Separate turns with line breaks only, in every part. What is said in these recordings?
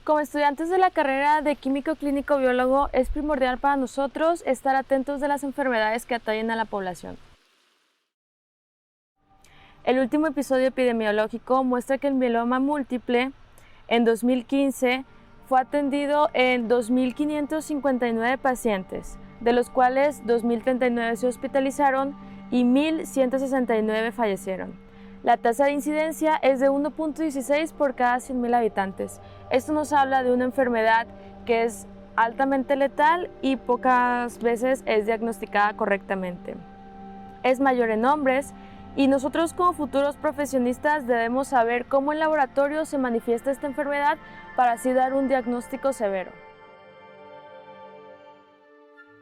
Como estudiantes de la carrera de químico clínico biólogo, es primordial para nosotros estar atentos de las enfermedades que atañen a la población. El último episodio epidemiológico muestra que el mieloma múltiple en 2015 fue atendido en 2.559 pacientes, de los cuales 2.039 se hospitalizaron y 1.169 fallecieron. La tasa de incidencia es de 1.16 por cada 100.000 habitantes. Esto nos habla de una enfermedad que es altamente letal y pocas veces es diagnosticada correctamente. Es mayor en hombres y nosotros como futuros profesionistas debemos saber cómo en laboratorio se manifiesta esta enfermedad para así dar un diagnóstico severo.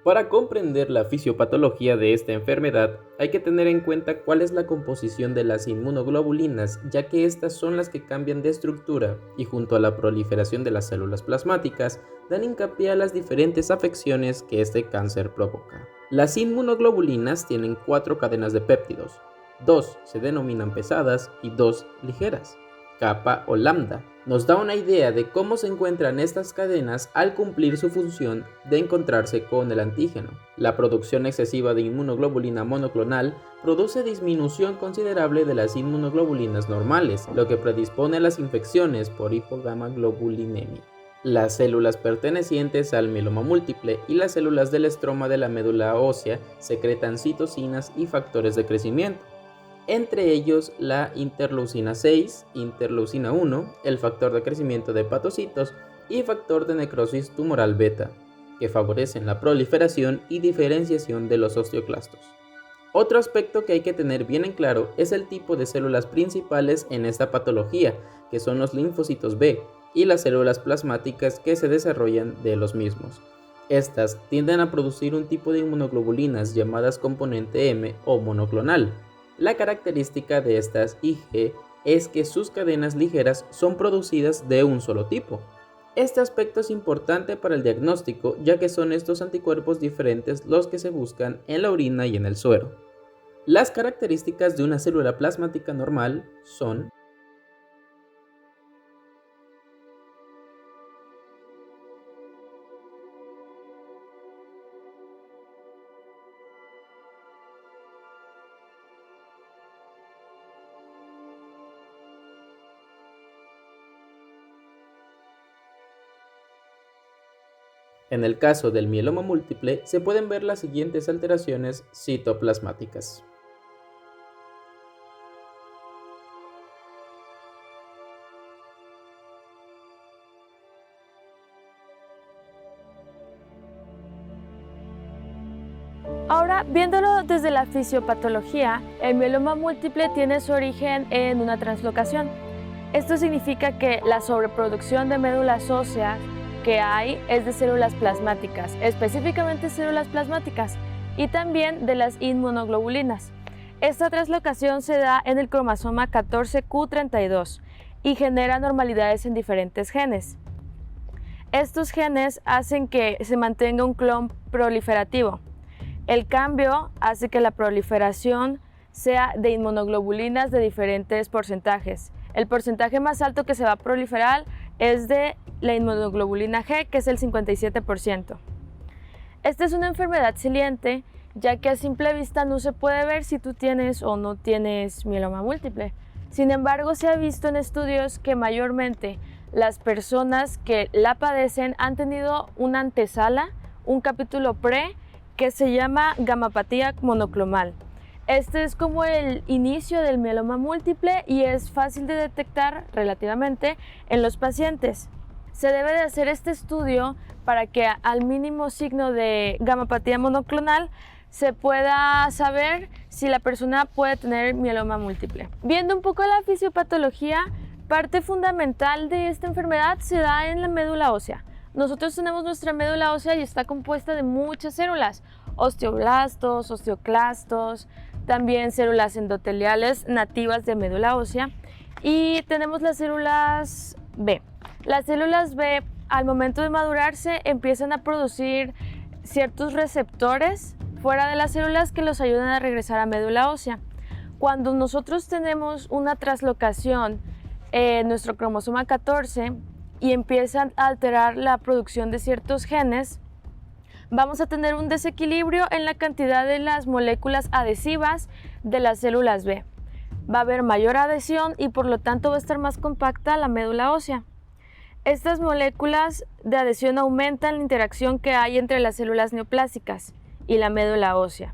Para comprender la fisiopatología de esta enfermedad, hay que tener en cuenta cuál es la composición de las inmunoglobulinas, ya que estas son las que cambian de estructura y junto a la proliferación de las células plasmáticas, dan hincapié a las diferentes afecciones que este cáncer provoca. Las inmunoglobulinas tienen 4 cadenas de péptidos, 2 se denominan pesadas y 2 ligeras. Kappa o lambda nos da una idea de cómo se encuentran estas cadenas al cumplir su función de encontrarse con el antígeno. La producción excesiva de inmunoglobulina monoclonal produce disminución considerable de las inmunoglobulinas normales, lo que predispone a las infecciones por hipogamaglobulinemia. Las células pertenecientes al mieloma múltiple y las células del estroma de la médula ósea secretan citocinas y factores de crecimiento, entre ellos la interleucina 6, interleucina 1, el factor de crecimiento de hepatocitos y factor de necrosis tumoral beta, que favorecen la proliferación y diferenciación de los osteoclastos. Otro aspecto que hay que tener bien en claro es el tipo de células principales en esta patología, que son los linfocitos B y las células plasmáticas que se desarrollan de los mismos. Estas tienden a producir un tipo de inmunoglobulinas llamadas componente M o monoclonal. La característica de estas IG es que sus cadenas ligeras son producidas de un solo tipo. Este aspecto es importante para el diagnóstico, ya que son estos anticuerpos diferentes los que se buscan en la orina y en el suero. Las características de una célula plasmática normal son: en el caso del mieloma múltiple, se pueden ver las siguientes alteraciones citoplasmáticas.
Ahora, viéndolo desde la fisiopatología, el mieloma múltiple tiene su origen en una translocación. Esto significa que la sobreproducción de médulas óseas que hay es de células plasmáticas, específicamente células plasmáticas, y también de las inmunoglobulinas. Esta translocación se da en el cromosoma 14q32 y genera anormalidades en diferentes genes. Estos genes hacen que se mantenga un clon proliferativo. El cambio hace que la proliferación sea de inmunoglobulinas de diferentes porcentajes. El porcentaje más alto que se va a proliferar es de la inmunoglobulina G, que es el 57%. Esta es una enfermedad saliente, ya que a simple vista no se puede ver si tú tienes o no tienes mieloma múltiple. Sin embargo, se ha visto en estudios que mayormente las personas que la padecen han tenido una antesala, un capítulo pre, que se llama gamapatía monoclonal. Este es como el inicio del mieloma múltiple y es fácil de detectar relativamente en los pacientes. Se debe de hacer este estudio para que al mínimo signo de gamapatía monoclonal se pueda saber si la persona puede tener mieloma múltiple. Viendo un poco la fisiopatología, parte fundamental de esta enfermedad se da en la médula ósea. Nosotros tenemos nuestra médula ósea y está compuesta de muchas células, osteoblastos, osteoclastos, también células endoteliales nativas de médula ósea, y tenemos las células B. Las células B, al momento de madurarse, empiezan a producir ciertos receptores fuera de las células que los ayudan a regresar a médula ósea. Cuando nosotros tenemos una translocación en nuestro cromosoma 14, y empiezan a alterar la producción de ciertos genes, vamos a tener un desequilibrio en la cantidad de las moléculas adhesivas de las células B. Va a haber mayor adhesión y por lo tanto va a estar más compacta la médula ósea. Estas moléculas de adhesión aumentan la interacción que hay entre las células neoplásicas y la médula ósea.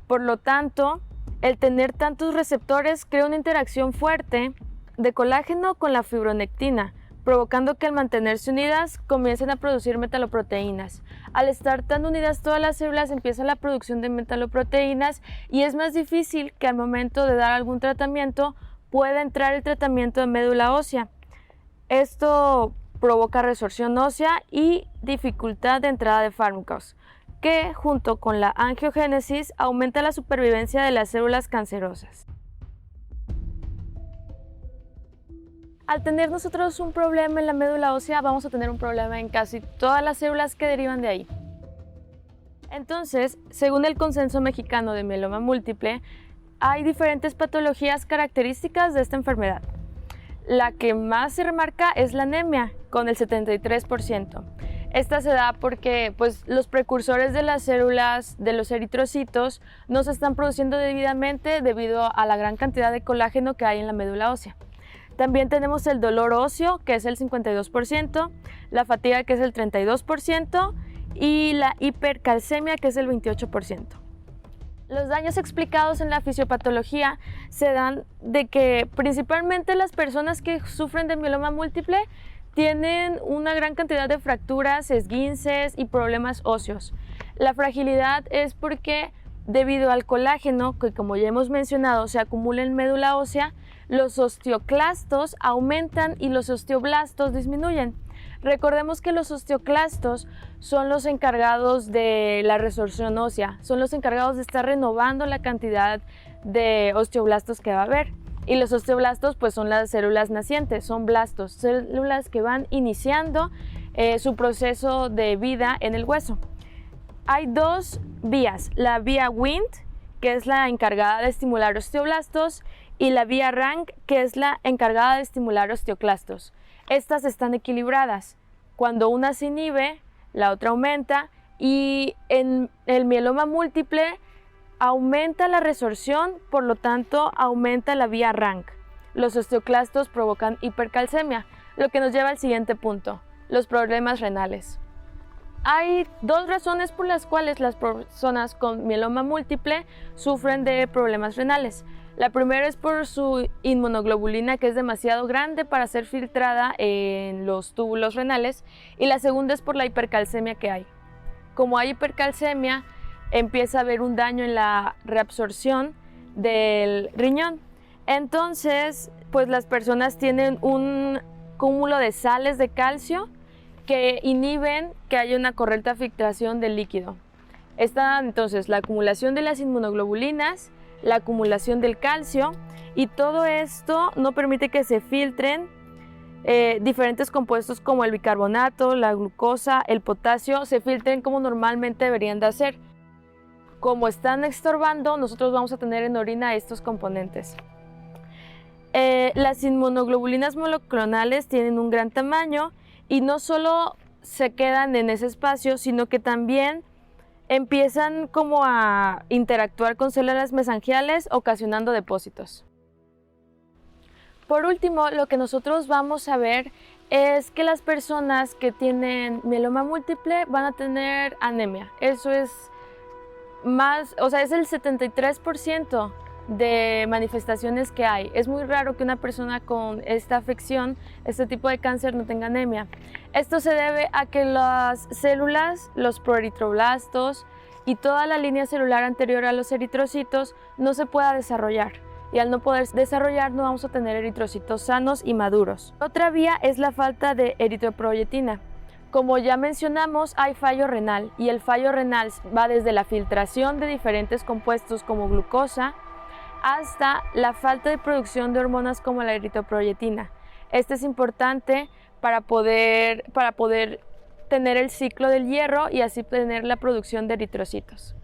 Por lo tanto, el tener tantos receptores crea una interacción fuerte de colágeno con la fibronectina, provocando que al mantenerse unidas comiencen a producir metaloproteínas. Al estar tan unidas todas las células empieza la producción de metaloproteínas y es más difícil que al momento de dar algún tratamiento pueda entrar el tratamiento de médula ósea. Esto provoca resorción ósea y dificultad de entrada de fármacos, que junto con la angiogénesis aumenta la supervivencia de las células cancerosas. Al tener nosotros un problema en la médula ósea, vamos a tener un problema en casi todas las células que derivan de ahí. Entonces, según el Consenso Mexicano de Mieloma Múltiple, hay diferentes patologías características de esta enfermedad. La que más se remarca es la anemia, con el 73%. Esta se da porque los precursores de las células de los eritrocitos no se están produciendo debidamente debido a la gran cantidad de colágeno que hay en la médula ósea. También tenemos el dolor óseo, que es el 52%, la fatiga, que es el 32%, y la hipercalcemia, que es el 28%. Los daños explicados en la fisiopatología se dan de que principalmente las personas que sufren de mieloma múltiple tienen una gran cantidad de fracturas, esguinces y problemas óseos. La fragilidad es porque debido al colágeno, que como ya hemos mencionado se acumula en médula ósea, los osteoclastos aumentan y los osteoblastos disminuyen. Recordemos que los osteoclastos son los encargados de la resorción ósea, son los encargados de estar renovando la cantidad de osteoblastos que va a haber. Y los osteoblastos son las células nacientes, son blastos, células que van iniciando su proceso de vida en el hueso. Hay dos vías, la vía Wnt, que es la encargada de estimular osteoblastos, y la vía Rank, que es la encargada de estimular osteoclastos. Estas están equilibradas. Cuando una se inhibe, la otra aumenta, y en el mieloma múltiple aumenta la resorción, por lo tanto aumenta la vía Rank. Los osteoclastos provocan hipercalcemia, lo que nos lleva al siguiente punto, los problemas renales. Hay dos razones por las cuales las personas con mieloma múltiple sufren de problemas renales. La primera es por su inmunoglobulina, que es demasiado grande para ser filtrada en los túbulos renales, y la segunda es por la hipercalcemia que hay. Como hay hipercalcemia, empieza a haber un daño en la reabsorción del riñón. Entonces, las personas tienen un cúmulo de sales de calcio que inhiben que haya una correcta filtración del líquido. Está entonces la acumulación de las inmunoglobulinas, la acumulación del calcio, y todo esto no permite que se filtren diferentes compuestos como el bicarbonato, la glucosa, el potasio, se filtren como normalmente deberían de hacer. Como están estorbando, nosotros vamos a tener en orina estos componentes. Las inmunoglobulinas monoclonales tienen un gran tamaño y no solo se quedan en ese espacio, sino que también empiezan como a interactuar con células mesangiales, ocasionando depósitos. Por último, lo que nosotros vamos a ver es que las personas que tienen mieloma múltiple van a tener anemia. Eso es más, es el 73% de manifestaciones que hay. Es muy raro que una persona con esta afección, este tipo de cáncer, no tenga anemia. Esto se debe a que las células, los proeritroblastos y toda la línea celular anterior a los eritrocitos no se pueda desarrollar. Y al no poder desarrollar no vamos a tener eritrocitos sanos y maduros. Otra vía es la falta de eritroproyetina. Como ya mencionamos, hay fallo renal y el fallo renal va desde la filtración de diferentes compuestos como glucosa hasta la falta de producción de hormonas como la eritroproyetina. Este es importante para poder tener el ciclo del hierro y así tener la producción de eritrocitos.